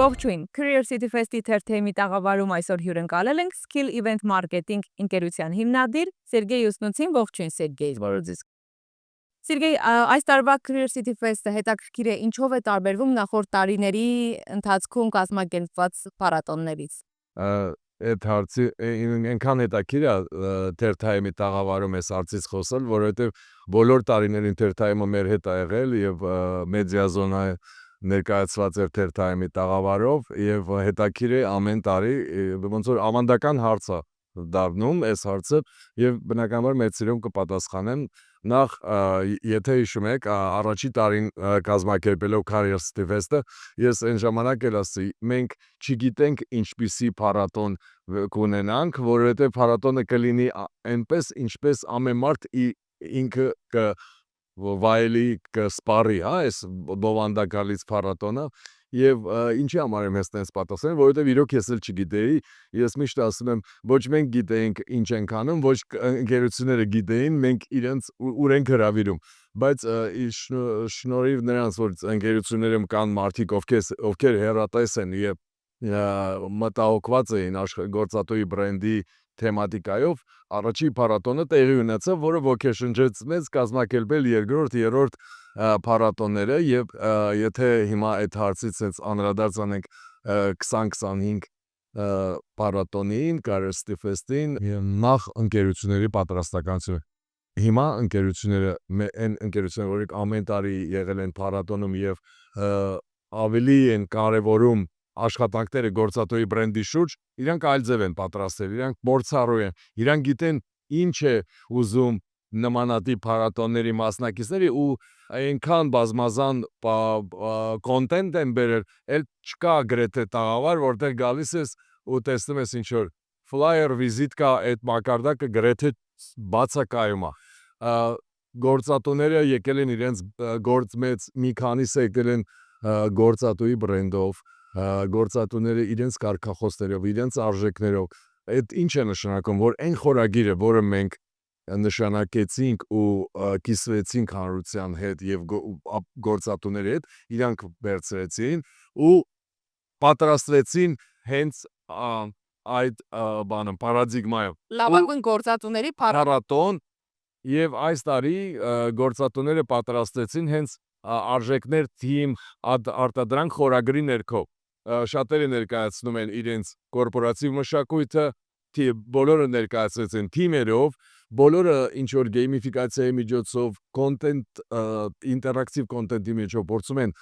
Ողջույն, Curiosity Fest-ի թերթի տաղավարում այսօր հյուրընկալել ենք Skill Event Marketing ընկերության հիմնադիր Սերգեյ Ուսնուցին, ողջույն Սերգեյ։ Բարոյձեզ։ Սերգեյ, այս տարվա Curiosity Fest-ը հետաքրքիր է, ինչով է տարբերվում նախորդ տարիների ընթացքում կազմակերպված փառատոններից։ Այդ հարցը այնքան հետաքրքիր է թերթայմի տաղավարում էս հարցից խոսել, որովհետև բոլոր տարիներին թերթայմը մեր հետ ա եղել եւ մեդիա ներկայացված էր թերթայմի տաղավարով եւ հետաքրքիր է ամեն տարի ոնց որ ավանդական հարց է դառնում այս հարցը եւ բնականաբար մեծ սիրով կպատասխանեմ նախ եթե հիշում եք առաջի տարին կազմակերպելով Curiosity Fest-ը ես այն ժամանակ էլ ասի մենք չգիտենք ինչպիսի փառատոն կունենանք որովհետեւ փառատոնը կլինի այնպես ինչպես ամեն մարդ ինքը վայելի կսպարի, այս բովանդակալից փառատոնը եւ ինչի համար եմ ես տենց պատասխանել, որովհետեւ իրոք ես էլ չգիտեի, ես միշտ ասում եմ, ոչ մենք գիտենք ինչ ենք անում, ոչ ընկերությունները գիտեին, մենք իրենց ուր ենք հրավիրում, բայց շնորհիվ նրանց, որ ընկերություններում կան մարդիկ, ովքեր հեռատես են եւ մտահոգված էին գործատուի բրենդի թեմատիկայով, առաջի փառատոնը տեղի ունեցավ, որը ոգեշնչեց մեզ կազմակերպել երկրորդ, երրորդ փառատոնները եւ եթե հիմա այդ հարցից էս անդրադարձ անենք 2025 փառատոնին, Curiosity Fest-ին, նախ ընկերությունների պատրաստականությունը։ Հիմա ընկերությունները, այն ընկերությունները, որոնք ամեն տարի եղել են փառատոնում եւ ավելի են կարեւորում աշխատանքները գործատուի բրենդի շուրջ, իրանք այլ ձև են պատրաստել, իրանք փորձառու են, իրանք գիտեն ինչ է ուզում նմանատիպ փառատոնների մասնակիցների ու այնքան բազմազան կոնտենտ են բերել, էլ չկա գրեթե տաղավար, որտեղ գալիս ես ու տեսնում ես ինչ որ flyer, վիզիտկա, այդ մակարդակը գրեթե բացակայում է։ Գործատուները եկել են իրենց մեծ մի քանիսը եկել են գործատուի բրենդով, գործատուները իրենց կարգախոսներով, իրենց արժեքներով, այդ ինչ է նշանակում, որ այն խորագիրը, որը մենք նշանակեցինք ու կիսվեցինք հանրության հետ եւ գործատուների հետ, իրանք վերցրեցին ու պատրաստվեցին հենց այդ բանը պարադիգմայով։ Լավագույն գործատուների փառատոն եւ այս տարի գործատուները պատրաստեցին հենց արժեքներ թիմ արտադրանք խորագրի ներքո։ Շատերը ներկայացնում են իրենց կորպորատիվ մշակույթը, բոլորը ներկայացրեցին թիմերով, բոլորը ինչ որ գեյմիֆիկացիայի միջոցով, կոնտենտ, ինտերակտիվ կոնտենտի միջոցով փորձում են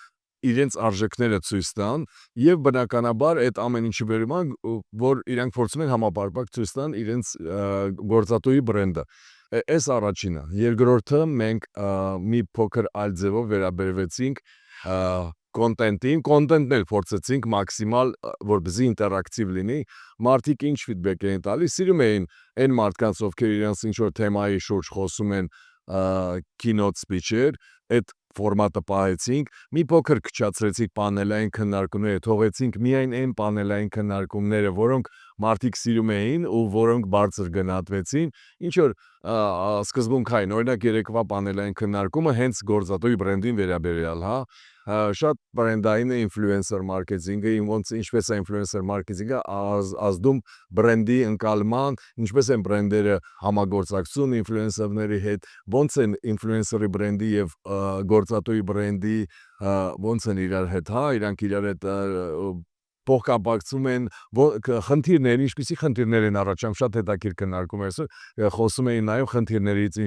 իրենց արժեքները ցույց տան եւ բնականաբար այդ ամեն ինչը վերում է, որ իրանք փորձում են համապարփակ ցույց տան իրենց գործատուի բրենդը։ Այս առաջինը, երկրորդը մենք մի փոքր այլ ձևով վերաբերվեցինք կոնտենտին, կոնտենտն էլ փորձեցինք մաքսիմալ, որպեսզի ինտերակտիվ լինի, մարդիկ ինչ ֆիդբեք էին տալիս, սիրում էին այն մարդկանց, ովքեր իրենց ինչ որ թեմայի շուրջ խոսում են keynote speech-եր, այդ ֆորմատը պահեցինք, մի փոքր քչացրեցինք պանելային քննարկումները, թողեցինք միայն այն պանելային քննարկումները, որոնք մարդիկ սիրում էին ու որոնք բարձր գնահատվեցին, ինչ որ սկզբունքային, օրինակ երեկվա պանելային քննարկումը հենց գործատուի բրենդին վերաբերյալ, հա, շատ բրենդային է ինֆլուենսեր մարքեթինգը, ինչպես է ինֆլուենսեր մարքեթինգը ազդում բրենդի ընկալման, ինչպես են բրենդերը համագործակցում ինֆլուենսերների հետ, ոնց են ինֆլուենսերի բրենդի եւ գործատուի բրենդի ոնց են իրար հետ, հա, իրանք իրար հետ փոխկապակցում են խնդիրներ, ինչպիսի խնդիրներ են առաջանում, շատ հետաքրքիր քննարկում էր, խոսում էին նաև խնդիրներից,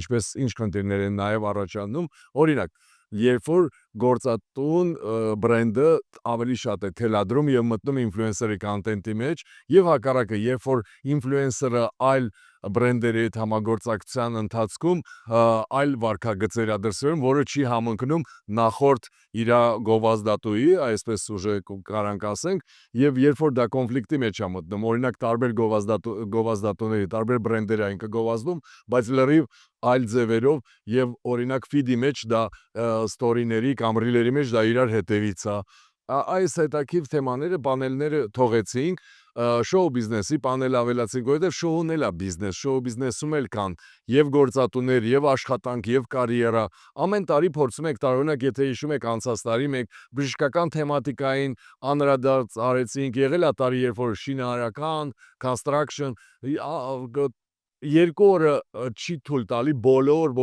ինչ խնդիրներ են նաև առաջանում, օրինակ, երբ որ գործատուն բրենդը ավելի շատ է թելադրում եւ մտնում ինֆլուենսերի կոնտենտի մեջ եւ հակառակը, երբ որ ինֆլուենսերը այլ բրենդերի հետ համագործակցության ընթացքում այլ վարքագծեր դրսևորում, որը չի համընկնում նախորդ իր գովազդատուի, այսպես ուժը կարանք ասենք, եւ երբ որ դա կոնֆլիկտի մեջ է մտնում, օրինակ տարբեր գովազդատուների, տարբեր բրենդեր այն կգովազդում, բայց լրիվ այլ ձևերով եւ օրինակ ֆիդի մեջ դա ստորիների կամ ռիլերի մեջ դա իրար հետևից է։ Այս հետաքրքիր թեմաները, պանելները թողեցինք, շոու բիզնեսի պանել ավելացին, որովհետև շոուն էլ է բիզնես, շոու բիզնեսում էլ կան եւ գործատուներ, եւ աշխատանք, եւ կարիերա։ Ամեն տարի փորձում ենք տարօրինակ, եթե հիշում եք անցած տարի մենք բժշկական թեմատիկային անդրադարձ արեցինք, եղել է տարի, երբ որ շինարարական, construction, 2 օրը չի թույլ տալի բոլոր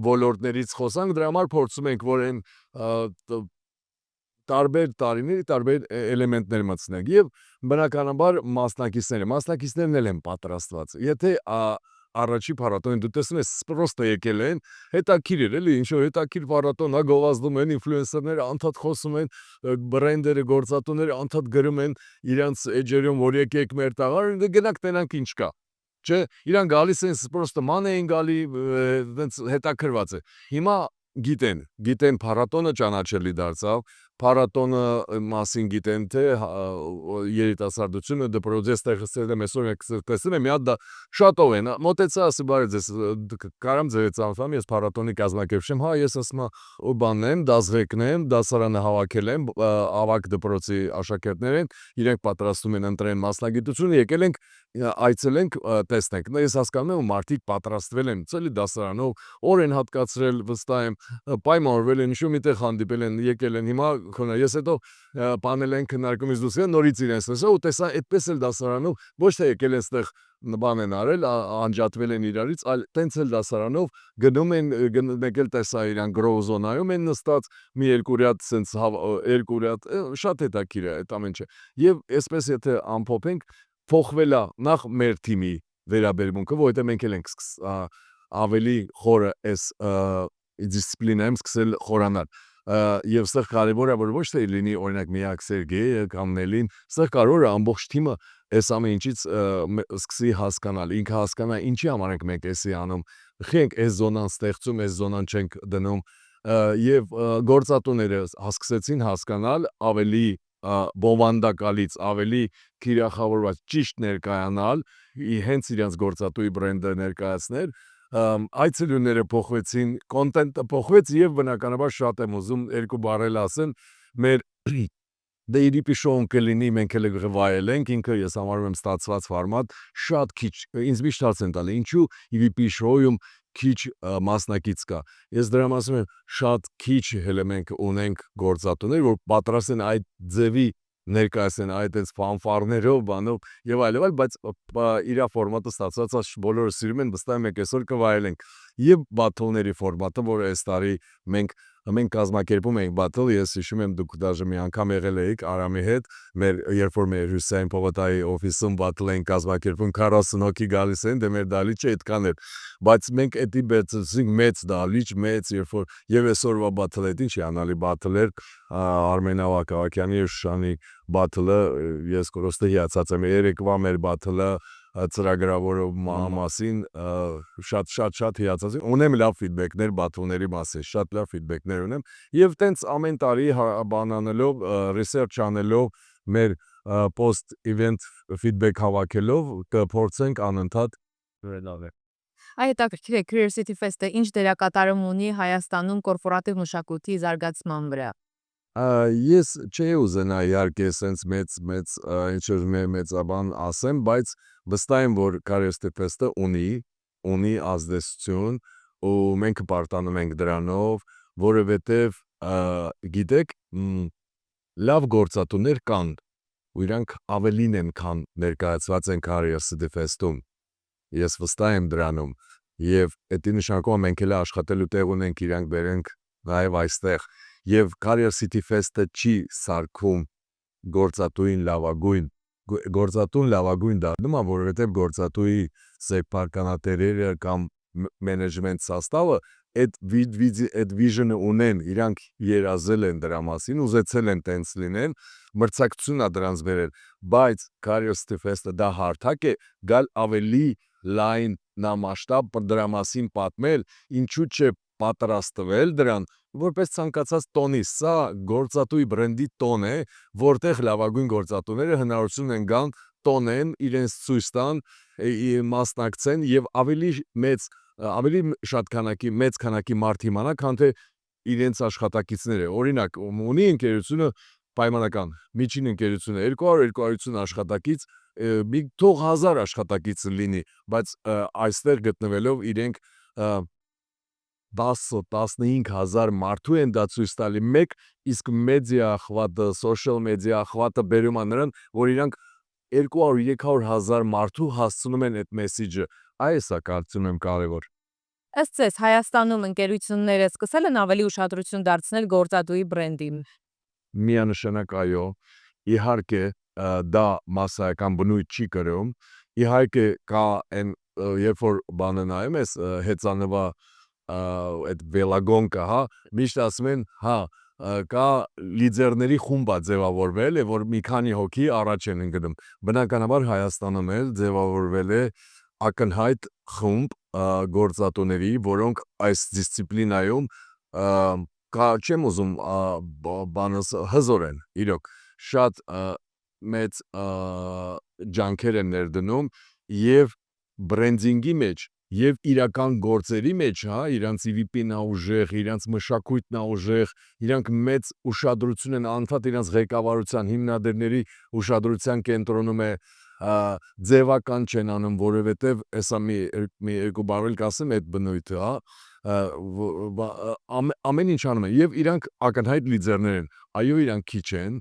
ոլորտներից խոսանք, դրա համար փորձում ենք, որ այն տարբեր տարիների տարբեր էլեմենտներ մտցնենք եւ բնականաբար մասնակիցներն էլ են պատրաստված։ Եթե առաջի փառատոնին դու տեսնում ես պրոստը եկել են, հետաքրիր էր էլի, ինչ որ հետաքրիր փառատոն, գովազդում են ինֆլուենսերները, անդադ խոսում են, բրենդերը, գործատուները անդադ գրում են իրանց էջերում, որ եկեք մեր տաղար, գնանք տենանք ինչ կա։ Չէ, իրան գալիս են պրոստը ման էին գալի, այդպես հետաքրված է։ Հիմա գիտեն փառատոնը ճանաչելի դարձավ, փառատոնը մասին գիտեն, թե երիտասարդությունը դպրոցի ստեղծել եմ, այսօր եք տեսնում եմ, մի հատ դա շատով են, մոտեցա, ասի բարի ձեզ, կարամ ձեզ ծանոթանամ, ես փառատոնի կազմակերպիչ եմ, հա, ես ասում բանն եմ, դասղեկն եմ, դասարանը հավաքել եմ, ավագ դպրոցի աշակերտներ են, իրենք պատրաստում են ընտրեն մասնագիտությունը, եկել ենք այցելենք, տեսնենք, ես հասկանում եմ, մարդիկ պատրաստվել են, ցելի դասարանով, օր են հատկացրել, վստահ եմ, պայմանավորվել են, ինչ-որ միտեղ հանդիպել են, եկել են, հիմա ես հետո պանել են քննարկումից դուրս գա, նորից իրենց տեսա ու տեսա այդպես էլ դասարանով, ոչ թե եկել են այդտեղ բան են արել, անջատվել են իրարից, այլ տենց էլ դասարանով գնում են, մեկ էլ տեսա իրան գրոու զոնայում են նստած, մի երկուրյատ սենց երկուրյատ, շատ հետաքրքիր է այդ ամեն ինչը։ Եվ այսպես եթե ամփոփենք, փոխվել է նախ մեր թիմի վերաբերմունքը, որովհետև մենք էլ ենք ավելի խորը այս դիսցիպլինայում սկսել խորանալ։ Եվ սա կարևոր է, որ ոչ թե լինի օրինակ միակ Սերգեյը կամ Նելին, սա կարևոր է ամբողջ թիմը այս ամեն ինչից սկսի հասկանալ, ինքը հասկանա ինչի համար ենք մենք էսի անում, խենք այս զոնան ստեղծում, այս զոնան չենք դնում եւ գործատուները հասկացեցին հասկանալ ավելի բովանդակալից ավելի քիրախավորված ճիշտ ներկայանալ, հենց իրենց գործատուի բրենդը ներկայացնել, այցելուները փոխվեցին, կոնտենտը փոխվեց եւ բնականաբար շատ եմ ուզում երկու բառել ասել, մեր դե EDP շոուն կլինի, մենք էլ վայելենք, ինքը ես համարում եմ ստացված ֆորմատ, շատ քիչ, ինձ միշտ հարց են տալի, ինչու EDP շոուում քիչ մասնակից կա։ Ես դրա ասում եմ, շատ քիչ էլեմենտ ունենք գործատուներ, որ պատրաստ են այդ ձևի ներկայացնեն այդ ֆանֆարներով, բանով եւ այլն, բայց իր ֆորմատը ստացած բոլորը սիրում են, վստահ եմ այսօր կվայելենք։ Եվ բաթլների ֆորմատը, որը այս տարի մենք կազմակերպում ենք բաթլ, ես հիշում եմ դուք դաժե մի անգամ եղել եք Արամի հետ, երբ որ մեր Հյուսեյն Պողոտայի օֆիսում բաթլ են կազմակերպում, 40 հոգի գալիս են, դե մեր դալիճը այդքան էր, բայց մենք էդի մեծ դալիճ, երբ որ եւ այսօրվա բաթլը ինչ անալի բաթլ էր, Արմեն Ավագովյանի եւ Շուշանի բաթլը, ես կորոստը հիացած եմ, երեկվա մեր բաթլը ծրագրավորման մասին շատ հիացած եմ, ունեմ լավ ֆիդբեքներ բաթլների մասին, շատ լավ ֆիդբեքներ ունեմ եւ տենց ամեն տարի բան անելով, ռեսերչ անելով, մեր post event feedback հավաքելով կփորձենք անընդհատ վերելավել։ Այդ հետաքրքիր է Curiosity Fest-ը ինչ դերակատարում ունի Հայաստանում կորպորատիվ մշակույթի զարգացման վրա։ Ես չէի ուզենա իհարկե սենց մեծ ինչ-որ մեծաբան ասեմ, բայց վստահ եմ, որ Curiosity Fest-ը ունի ազդեցություն ու մենք պարտանում ենք դրանով, որովհետև գիտեք, լավ գործատուներ կան ու իրանք ավելին են, քան ներկայացված են Curiosity Fest-ում։ Ես վստահ եմ դրանում եւ դա նշանակում է մենք էլ աշխատելու տեղ ունենք, իրանք բերենք նաեւ այստեղ եւ Curiosity Fest-ը չի սարքում գործատուին լավագույն դառնում, որովհետեւ գործատուի սեփականատերերը կամ management սաստավը այդ vision-ը ունեն, իրանք երազել են դրա մասին, ուզեցել են տենց լինեն, մրցակցությունն է դրանց բերել, բայց Curiosity Fest-ը դա հարթակ է, գալ ավելի լայն նամաշտաբ դրա մասին պատմել, ինչու՞ չէ պատրաստվել դրան, որպես ցանկացած տոնի, սա գործատուի բրենդի տոն է, որտեղ լավագույն գործատուները հնարավորություն են գան, տոնեն, իրենց ցույց տան, մասնակցեն եւ ավելի մեծ քանակի մարդ իմանա, քան թե իրենց աշխատակիցները։ Օրինակ, ունի ընկերությունը պայմանական միջին ընկերությունը 200-250 աշխատակից, մի թող 1000 աշխատակից լինի, բայց այստեղ գտնվելով իրենք 10-15 հազար մարդու են դա ցույց տալի մեկ, իսկ մեդիա ախվատը, social media ախվատը բերում է նրան, որ իրանք 200-300 հազար մարդու հասցնում են այդ մեսիջը, այս է կարծում եմ կարևոր։ Ըստ ձեզ Հայաստանում ընկերությունները սկսել են ավելի ուշադրություն դարձնել գործատուի բրենդին։ Միանշանակ այո, իհարկե դա մասսայական բնույթ չի կրում, իհարկե կա այն երբ որ բանը նայում ես հեծանվա այդ վելագոնկը, հա, միշտ ասում են, հա, կա լիդերների խումբ է ձևավորվել, որ մի քանի հոգի առաջ են ընկնում։ Բնականաբար Հայաստանում էլ ձևավորվել է ակնհայտ խումբ գործատուների, որոնք այս դիսցիպլինայում չեմ ուզում բանս հզոր են, իրոք շատ մեծ ջանքեր են ներդնում եւ բրենդինգի մեջ եւ իրական գործերի մեջ, հա, իրանց EVP-ն է ուժեղ, իրանց մշակույթն է ուժեղ, իրանք մեծ ուշադրություն են անդադ իրանց ղեկավարության հիմնադիրների ուշադրության կենտրոնում է, ձևական չեն անում, որովհետեւ հեսա մի երկու բառ կասեմ այդ բնույթը, հա, ամեն ինչ անում են եւ իրանք ակնհայտ լիդերներ են, այո իրանք քիչ են,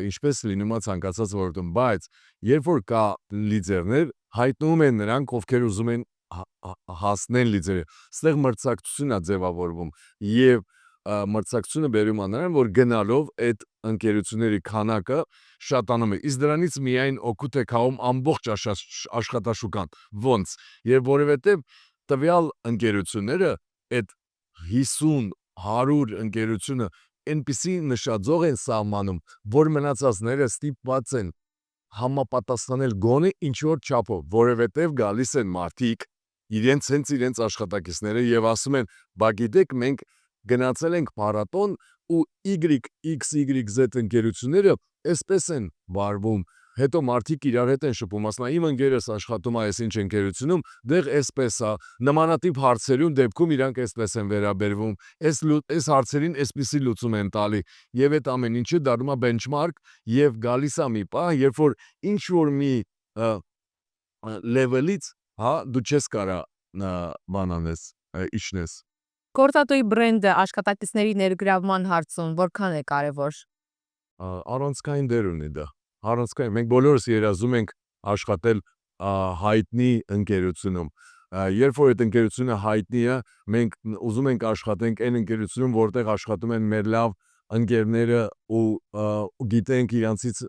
ինչպես լինում է ցանկացած ոլորտում, բայց երբ որ կա լիդերներ, հայտնվում են նրանք, ովքեր ուզում են հասնել լիդերի, ստեղ մրցակցություն է ձևավորվում եւ մրցակցությունը բերում է նրան, որ գնալով այդ ընկերությունների քանակը շատանում է, իսկ դրանից միայն օգուտ է քաղում ամբողջ աշխատաշուկան, ոնց, եւ որովհետեւ տվյալ ընկերությունները այդ 50-100 ընկերությունը այնպիսի նշաձող են սահմանում, որ մնացածները ստիպված են համապատասխանել գոնե ինչ-որ չափով, որովհետև գալիս են մարդիկ իրենց աշխատակիցները եւ ասում են, բա գիտեք մենք գնացել ենք փառատոն ու YXYZ ընկերությունները այսպես են վարվում, հետո մարդիկ իրար հետ են շփում, ասում են իմ ընկերս աշխատում է այսինչ ընկերությունում, դեղ այսպես է, նմանատիպ հարցերում դեպքում իրանք այսպես են վերաբերվում, այս հարցերին այսպիսի լուծում են տալի եւ այդ ամեն ինչը դառնում է benchmark եւ գալիս է մի պահ, երբ որ ինչ որ մի level-ից, հա, դու չես կարա բանանես, իջնես։ Գործատուի բրենդը աշխատակիցների ներգրավման հարցում որքան է կարևոր։ Առանցքային դեր ունի դա։ Առանցքային, մենք բոլորս երազում ենք աշխատել հայտնի ընկերությունում։ Երբ որ այդ ընկերությունը հայտնի է, մենք ուզում ենք աշխատենք այն ընկերությունում, որտեղ աշխատում են մեր լավ ընկերները ու գիտենք իրանցից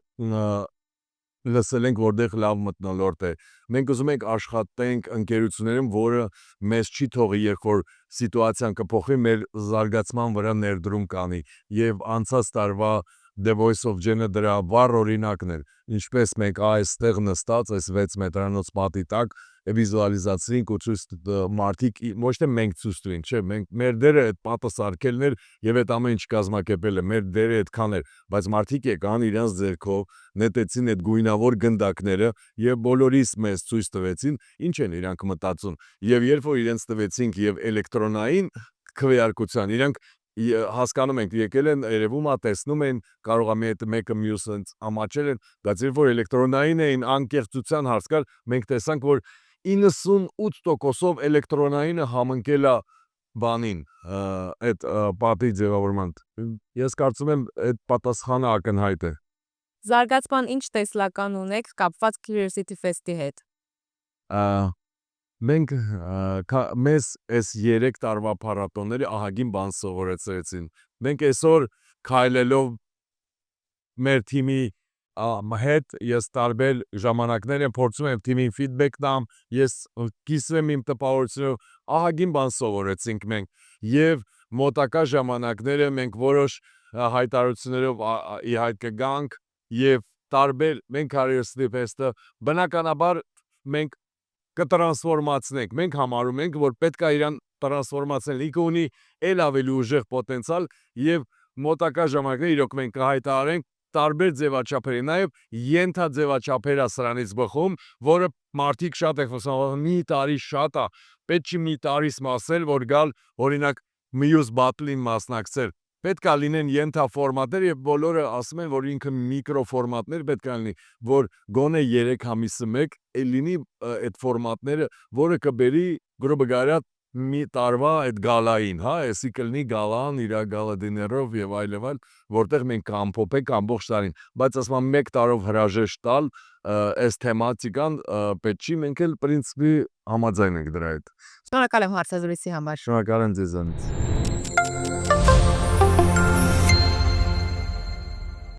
լսել ենք, որտեղ լավ մթնոլորտ է։ Մենք ուզում ենք աշխատենք ընկերություններում, որը մեզ չի թողի, երբ որ սիտուացիան կփոխվի, մեր զարգացման վրա ներդրում կանի։ Եվ անցած տարվա The Voice of Gen-ը դրա վառ օրինակն էր, ինչպես մենք այստեղ նստած, այս 6 մետրանոց պատի տակ վիզուալիզացրինք ու ցույց մարդիկ ոչ թե մենք ցույց տվինք, չէ, մենք մեր դերը այդ պատը սարքելն էր եւ այդ ամեն ինչ կազմակերպելը, մեր դերը այդքան էր, բայց մարդիկ եկան իրենց ձեռքով, նետեցին այդ գույնավոր գնդակները եւ բոլորիս մեզ ցույց տվեցին, ինչ են իրանք մտածում։ Եվ երբ որ իրենց տվեցինք եւ էլեկտրոնային քվեարկության, իրանք հասկանում ենք եկել են երևում է տեսնում են կարող է մեկը մյուսը ամաչել են, բայց երբ որ էլեկտրոնային էին անկեղծության հարց կար, մենք տեսանք որ 98%-ով էլեկտրոնայինը համընկել է բանին, այդ պատի ձևավորման։ Ես կարծում եմ այդ պատասխանը ակնհայտ է։ Զարգացման ինչ տեսլական ունեք կապված Curiosity Fest-ի հետ։ Մենք մեզ այս 3 տարվա փառատոնները ահագին բան սովորեցրեցին։ Մենք այսօր քայլելով մեր թիմի հետ ես տարբեր ժամանակներ եմ փորձում եմ թիմին ֆիդբեք տամ, ես կիսվեմ իմ տպավորությունով, ահագին բան սովորեցինք մենք եւ մոտակա ժամանակները մենք որոշ հայտարարություններով ի հայտ կգանք եւ տարբեր մենք Curiosity Fest-ը բնականաբար մենք կտրանսֆորմացնենք, մենք համարում ենք, որ պետք է իրան տրանսֆորմացնել, ինքը ունի ել ավելի ուժեղ պոտենցիալ եւ մոտակա ժամանակներ իրոք մենք կհայտարարենք տարբեր ձևաչափերի, նաև ենթաձևաչափեր է սրանից բխում, որը մարդիկ շատ են խոսում, մի տարի շատ է, պետք չի մի տարիս մասել, որ գալ օրինակ մյուս բատլին մասնակցել։ պետք է լինեն ենթաֆորմատներ եւ բոլորը ասում են, որ ինքը միկրոֆորմատներ պետք է լինի, որ գոնե 3 ամիսը մեկ լինի այդ ֆորմատները, որը կբերի գրոբը գարյա մի տարվա այդ գալային, հա, էսի կլինի գալան, իր գալադիներով եւ այլ, որտեղ մենք կամփոփենք ամբողջ տարին, բայց ասում եմ 1 տարով հրաժեշտ տալ այս թեմատիկան պետք չի, մենք էլ պրինցիպի համաձայն ենք դրա հետ։ Շնորհակալ եմ հարցազրույցի համար։ Շնորհակալ եմ ձեզանից։